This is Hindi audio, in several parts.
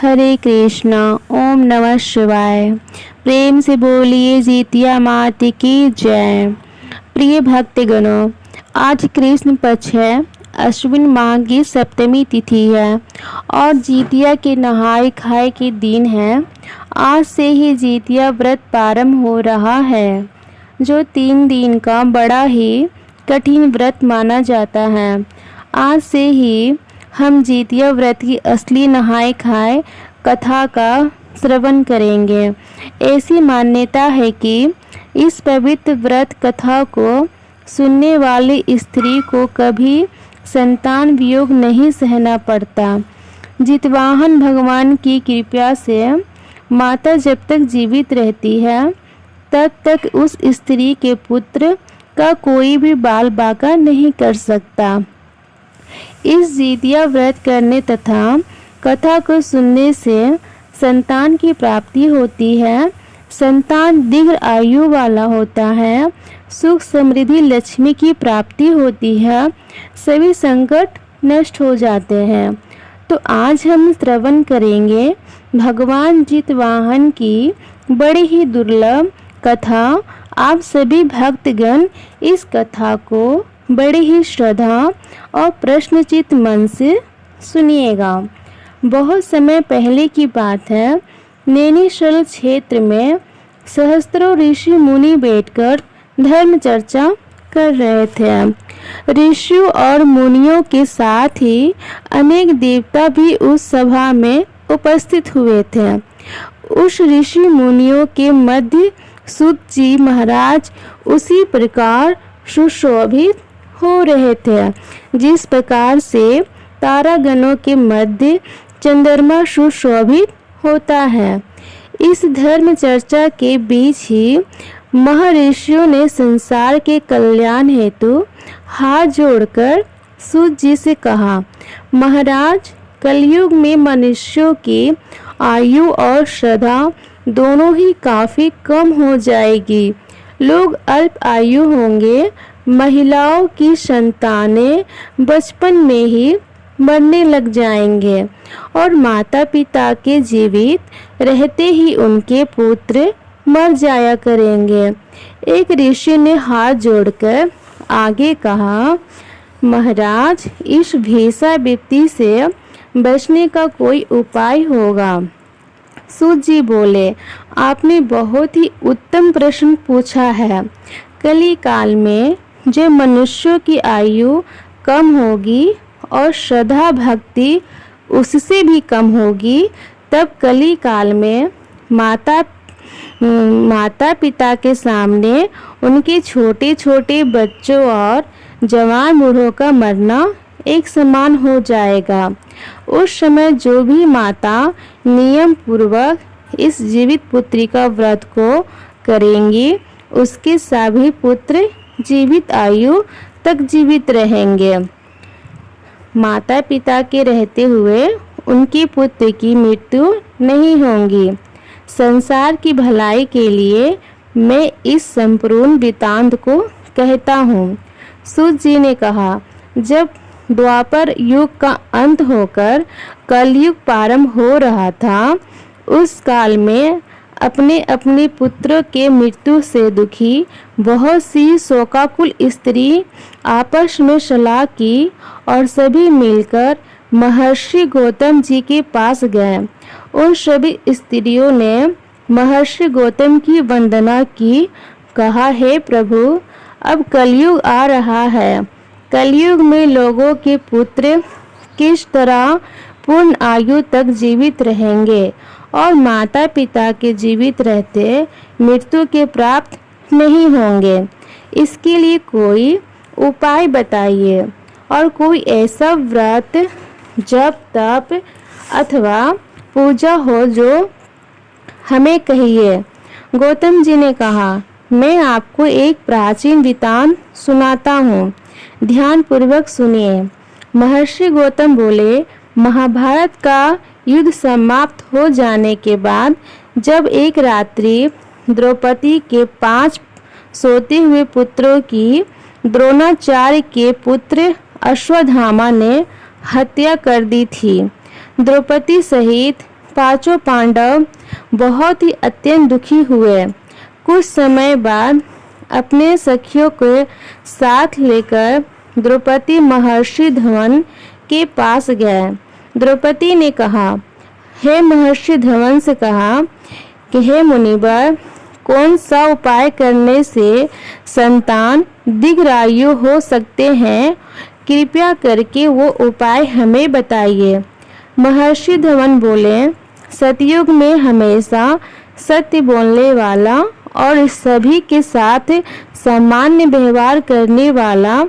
हरे कृष्णा। ओम नमः शिवाय। प्रेम से बोलिए जीतिया मात की जय। प्रिय भक्तगणों, आज कृष्ण पक्ष है, अश्विन माह की सप्तमी तिथि है और जीतिया के नहाय खाए के दिन है। आज से ही जीतिया व्रत प्रारंभ हो रहा है, जो 3 दिन का बड़ा ही कठिन व्रत माना जाता है। आज से ही हम जीतिया व्रत की असली नहाय खाए कथा का श्रवण करेंगे। ऐसी मान्यता है कि इस पवित्र व्रत कथा को सुनने वाली स्त्री को कभी संतान वियोग नहीं सहना पड़ता। जितवाहन भगवान की कृपा से माता जब तक जीवित रहती है तब तक उस स्त्री के पुत्र का कोई भी बाल बाका नहीं कर सकता। इस जीतिया व्रत करने तथा कथा को सुनने से संतान की प्राप्ति होती है। संतान दीर्घ आयु वाला होता है, सुख समृद्धि लक्ष्मी की प्राप्ति होती है, सभी संकट नष्ट हो जाते हैं। तो आज हम श्रवण करेंगे भगवान जितवाहन की बड़ी ही दुर्लभ कथा। आप सभी भक्तगण इस कथा को बड़ी ही श्रद्धा और प्रश्नचित मन से सुनिएगा। बहुत समय पहले की बात है, नैनीशल क्षेत्र में सहस्त्रों ऋषि मुनि बैठकर धर्म चर्चा कर रहे थे। ऋषियों और मुनियों के साथ ही अनेक देवता भी उस सभा में उपस्थित हुए थे। उस ऋषि मुनियों के मध्य सूत जी महाराज उसी प्रकार सुशोभित हो रहे थे जिस प्रकार से तारागणों के मध्य चंद्रमा सुशोभित होता है। इस धर्म चर्चा के बीच ही महर्षियों ने संसार के कल्याण हेतु हाथ जोड़कर सूत जी से कहा, महाराज, कलयुग में मनुष्यों की आयु और श्रद्धा दोनों ही काफी कम हो जाएगी। लोग अल्प आयु होंगे। महिलाओं की संतानें बचपन में ही मरने लग जाएंगे और माता पिता के जीवित रहते ही उनके पुत्र मर जाया करेंगे। एक ऋषि ने हाथ जोड़कर आगे कहा, महाराज, इस भीषण विपत्ति से बचने का कोई उपाय होगा। सूत जी बोले, आपने बहुत ही उत्तम प्रश्न पूछा है। कली काल में जब मनुष्यों की आयु कम होगी और श्रद्धा भक्ति उससे भी कम होगी, तब कली काल में माता पिता के सामने उनके छोटे छोटे बच्चों और जवान बूढ़ों का मरना एक समान हो जाएगा। उस समय जो भी माता नियम पूर्वक इस जीवित पुत्री का व्रत को करेंगी, उसके सभी पुत्र जीवित आयु तक जीवित रहेंगे। माता पिता के रहते हुए उनके पुत्र की मृत्यु नहीं होगी। संसार की भलाई के लिए मैं इस संपूर्ण वृत्तांत को कहता हूँ। सूत जी ने कहा, जब द्वापर युग का अंत होकर कलयुग प्रारंभ हो रहा था, उस काल में अपने अपने पुत्रों के मृत्यु से दुखी बहुत सी शोकाकुल स्त्री आपस में सलाह की और सभी मिलकर महर्षि गौतम जी के पास गए। उन सभी स्त्रियों ने महर्षि गौतम की वंदना की, कहा, हे प्रभु, अब कलयुग आ रहा है। कलयुग में लोगों के पुत्र किस तरह पूर्ण आयु तक जीवित रहेंगे और माता पिता के जीवित रहते मृत्यु के प्राप्त नहीं होंगे। इसके लिए कोई उपाय बताइए और कोई ऐसा व्रत, जप, तप अथवा पूजा हो जो हमें कहिए। गौतम जी ने कहा, मैं आपको एक प्राचीन वृत्तांत सुनाता हूँ, ध्यान पूर्वक सुनिए। महर्षि गौतम बोले, महाभारत का युद्ध समाप्त हो जाने के बाद जब एक रात्रि द्रौपदी के 5 सोते हुए पुत्रों की द्रोणाचार्य के पुत्र अश्वत्थामा ने हत्या कर दी थी। द्रौपदी सहित पांचों पांडव बहुत ही अत्यंत दुखी हुए। कुछ समय बाद अपने सखियों के साथ लेकर द्रौपदी महर्षि धवन के पास गए। द्रौपदी ने कहा, हे महर्षि धवन से कहा कि हे मुनिवर, कौन सा उपाय करने से संतान दीर्घायु हो सकते हैं? कृपया करके वो उपाय हमें बताइए। महर्षि धवन बोले, सतयुग में हमेशा सत्य बोलने वाला और सभी के साथ सामान्य व्यवहार करने वाला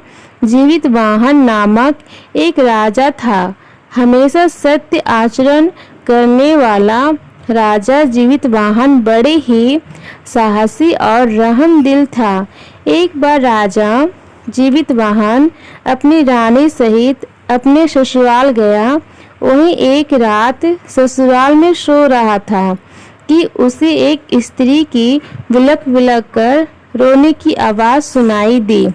जीवितवाहन नामक एक राजा था। हमेशा सत्य आचरण करने वाला राजा जीवितवाहन बड़े ही साहसी और रहमदिल था। एक बार राजा जीवितवाहन अपनी रानी सहित अपने ससुराल गया। वहीं एक रात ससुराल में सो रहा था कि उसे एक स्त्री की विलख विलख कर रोने की आवाज़ सुनाई दी।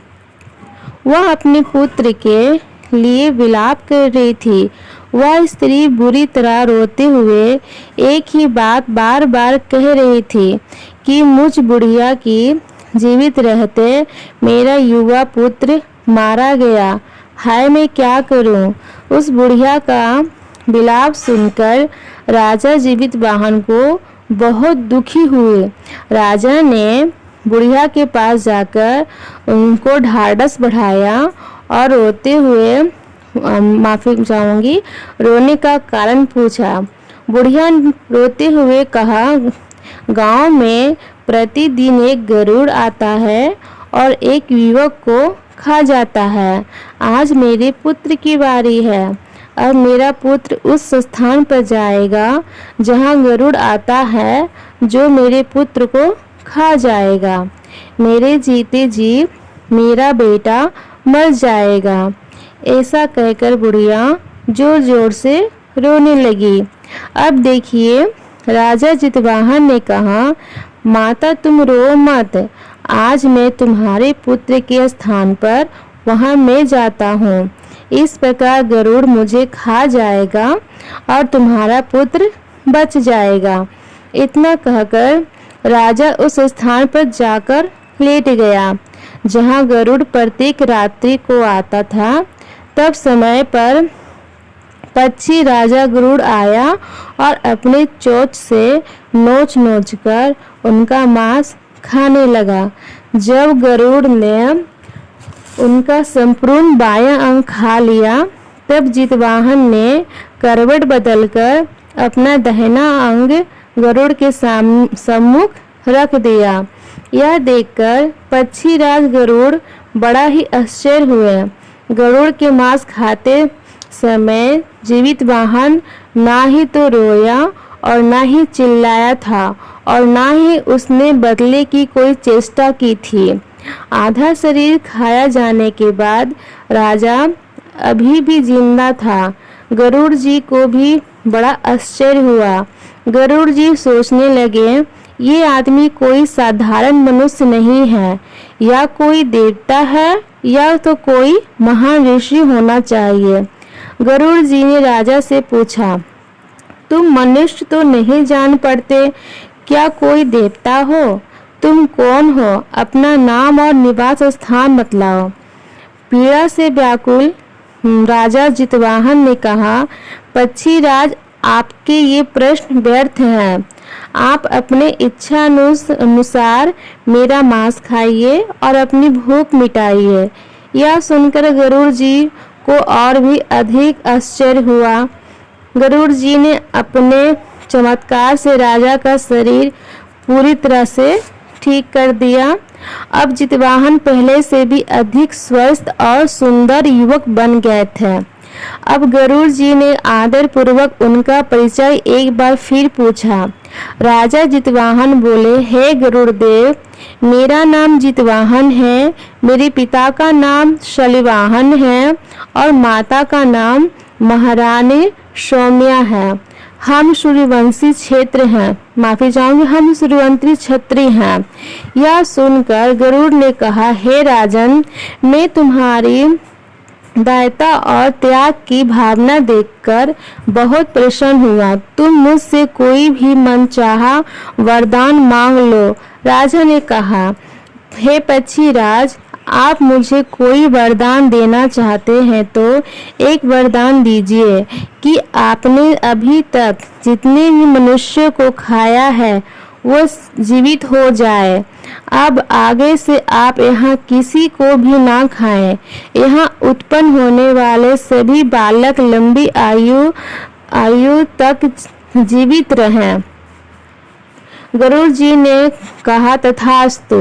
वह अपने पुत्र के लिए विलाप कर रही थी। वह स्त्री बुरी तरह रोते हुए एक ही बात बार बार कह रही थी कि मुझ बुढ़िया की जीवित रहते मेरा युवा पुत्र मारा गया। हाय, मैं क्या करूं? उस बुढ़िया का विलाप सुनकर राजा जीवितवाहन को बहुत दुखी हुए। राजा ने बुढ़िया के पास जाकर उनको ढाढ़स बढ़ाया और रोते हुए माफ़ी चाहूँगी रोने का कारण पूछा। बुढ़िया रोते हुए कहा, गांव में प्रतिदिन एक गरुड़ आता है और एक युवक को खा जाता है। आज मेरे पुत्र की बारी है। अब मेरा पुत्र उस स्थान पर जाएगा जहां गरुड़ आता है, जो मेरे पुत्र को खा जाएगा। मेरे जीते जी मेरा बेटा मर जाएगा। ऐसा कहकर बुढ़िया जोर जोर से रोने लगी। अब देखिए, राजा जीतवाहन ने कहा, माता तुम रो मत। आज मैं तुम्हारे पुत्र के स्थान पर वहां मैं जाता हूँ। इस प्रकार गरुड़ मुझे खा जाएगा और तुम्हारा पुत्र बच जाएगा। इतना कहकर राजा उस स्थान पर जाकर लेट गया जहां गरुड़ प्रत्येक रात्रि को आता था। तब समय पर पक्षी राजा गरुड़ आया और अपने चोंच से नोच नोच कर उनका मांस खाने लगा। जब गरुड़ ने उनका संपूर्ण बायां अंग खा लिया, तब जीतवाहन ने करवट बदलकर अपना दाहिना अंग गरुड़ के सम्मुख रख दिया। यह देखकर पक्षीराज गरुड़ बड़ा ही आश्चर्य हुए। गरुड़ के मांस खाते समय जीवितवाहन ना ही तो रोया और ना ही चिल्लाया था और ना ही उसने बदले की कोई चेष्टा की थी। आधा शरीर खाया जाने के बाद राजा अभी भी जिंदा था। गरुड़ जी को भी बड़ा आश्चर्य हुआ। गरुड़ जी सोचने लगे, ये आदमी कोई साधारण मनुष्य नहीं है, या कोई देवता है या तो कोई महान ऋषि होना चाहिए। गरुड़ जी ने राजा से पूछा, तुम मनुष्य तो नहीं जान पड़ते, क्या कोई देवता हो? तुम कौन हो? अपना नाम और निवास स्थान बतलाओ। पीड़ा से व्याकुल राजा जीतवाहन ने कहा, पक्षीराज, आपके ये प्रश्न व्यर्थ हैं। आप अपने इच्छा अनुसार मेरा मांस खाइए और अपनी भूख मिटाइए। यह सुनकर गरुड़ जी को और भी अधिक आश्चर्य हुआ। गरुड़ जी ने अपने चमत्कार से राजा का शरीर पूरी तरह से ठीक कर दिया। अब जीतवाहन पहले से भी अधिक स्वस्थ और सुंदर युवक बन गए थे। अब गरुड़ जी ने आदर पूर्वक उनका परिचय एक बार फिर पूछा। राजा जीतवाहन बोले, हे गरुड़देव, मेरा नाम जीतवाहन है। मेरे पिता का नाम शलिवाहन है और माता का नाम महारानी सौम्या है। हम सूर्यवंशी क्षेत्र हैं, माफी चाहूंगी, हम सूर्यवंशी क्षत्रिय हैं। यह सुनकर गरुड़ ने कहा, हे राजन, मैं तुम्हारी दयाता और त्याग की भावना देखकर बहुत प्रसन्न हुआ। तुम मुझसे कोई भी मनचाहा वरदान मांग लो। राजा ने कहा, हे पक्षीराज, आप मुझे कोई वरदान देना चाहते हैं तो एक वरदान दीजिए कि आपने अभी तक जितने भी मनुष्यों को खाया है वो जीवित हो जाए। अब आगे से आप यहाँ किसी को भी ना खाएं। यहाँ उत्पन्न होने वाले सभी बालक लंबी आयु तक जीवित रहें। गरुड़ जी ने कहा, तथास्तु।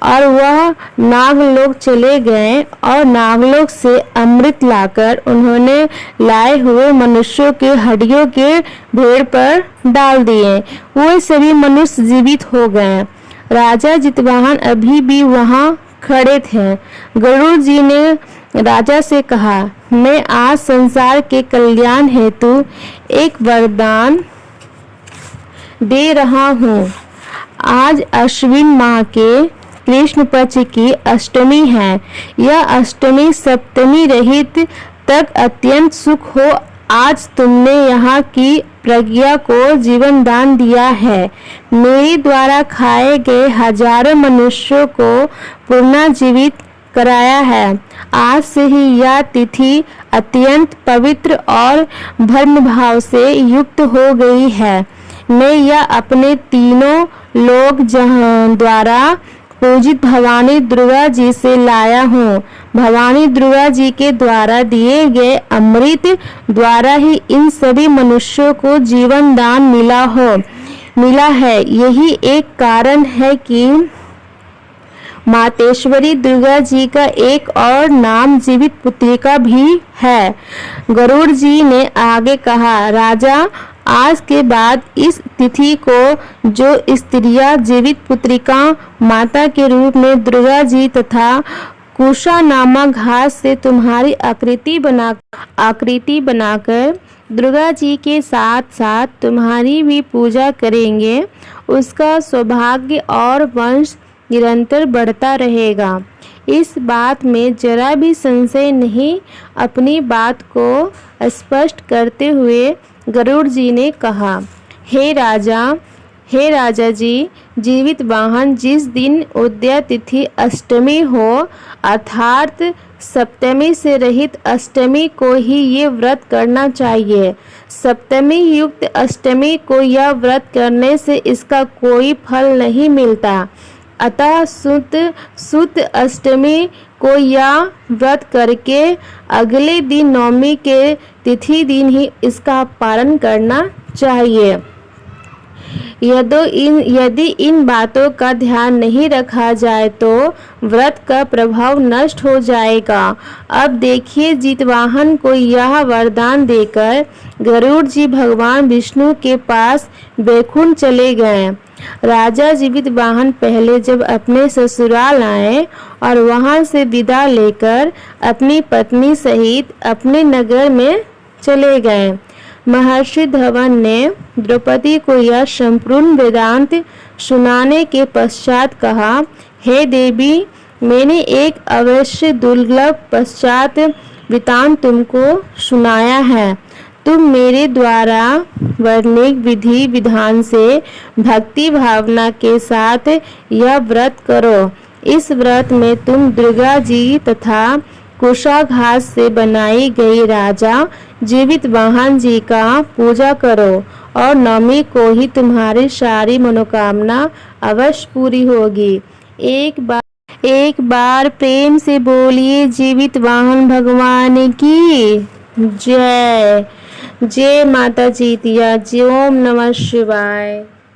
और वह नागलोक चले गए और नागलोक से अमृत लाकर उन्होंने लाए हुए मनुष्यों के हड्डियों के भेड़ पर डाल दिए। वो सभी मनुष्य जीवित हो गए। राजा जितवाहन अभी भी वहां खड़े थे। गरुड़ जी ने राजा से कहा, मैं आज संसार के कल्याण हेतु एक वरदान दे रहा हूँ। आज अश्विन माह के कृष्ण पक्ष की अष्टमी है। यह अष्टमी सप्तमी रहित तक अत्यंत सुख हो। आज तुमने यहाँ की प्रज्ञा को जीवन दान दिया है। मेरे द्वारा खाए गए हजारों मनुष्यों को पुनर्जीवित कराया है। आज से ही यह तिथि अत्यंत पवित्र और धर्म भाव से युक्त हो गई है। मैं यह अपने तीनों लोग जहां द्वारा पूजित भवानी दुर्गा जी से लाया हूँ। भवानी दुर्गा जी के द्वारा दिए गए अमृत द्वारा ही इन सभी मनुष्यों को जीवन दान मिला है। यही एक कारण है कि मातेश्वरी दुर्गा जी का एक और नाम जीवित पुत्रिका भी है। गरुड़ जी ने आगे कहा, राजा, आज के बाद इस तिथि को जो स्त्रियां जीवित पुत्रिका माता के रूप में दुर्गा जी तथा कुशा नामक घास से तुम्हारी आकृति बनाकर दुर्गा जी के साथ साथ तुम्हारी भी पूजा करेंगे, उसका सौभाग्य और वंश निरंतर बढ़ता रहेगा। इस बात में जरा भी संशय नहीं। अपनी बात को स्पष्ट करते हुए गरुड़ जी ने कहा, हे राजा जी, जीवित वाहन, जिस दिन उदया तिथि अष्टमी हो अर्थात सप्तमी से रहित अष्टमी को ही ये व्रत करना चाहिए। सप्तमी युक्त अष्टमी को यह व्रत करने से इसका कोई फल नहीं मिलता। अतः सुत अष्टमी को यह व्रत करके अगले दिन नवमी के तिथि दिन ही इसका पालन करना चाहिए। यदि इन बातों का ध्यान नहीं रखा जाए तो व्रत का प्रभाव नष्ट हो जाएगा। अब देखिए, जितवाहन को यह वरदान देकर गरुड़ जी भगवान विष्णु के पास वैकुंठ चले गए। राजा जीवित वाहन पहले जब अपने ससुराल आए और वहां से विदा लेकर अपनी पत्नी सहित अपने नगर में चले गए। महर्षि धवन ने द्रौपदी को यह संपूर्ण वेदांत सुनाने के पश्चात कहा, हे देवी, मैंने एक अवश्य दुर्लभ पश्चात वृतांत तुमको सुनाया है। तुम मेरे द्वारा वर्णित विधि विधान से भक्ति भावना के साथ यह व्रत करो। इस व्रत में तुम दुर्गा जी तथा कुशा घास से बनाई गई राजा जीवित वाहन जी का पूजा करो और नवमी को ही तुम्हारी सारी मनोकामना अवश्य पूरी होगी। एक बार प्रेम से बोलिए, जीवित वाहन भगवान की जय। जय माता जीतिया। जय। ओम नमः शिवाय।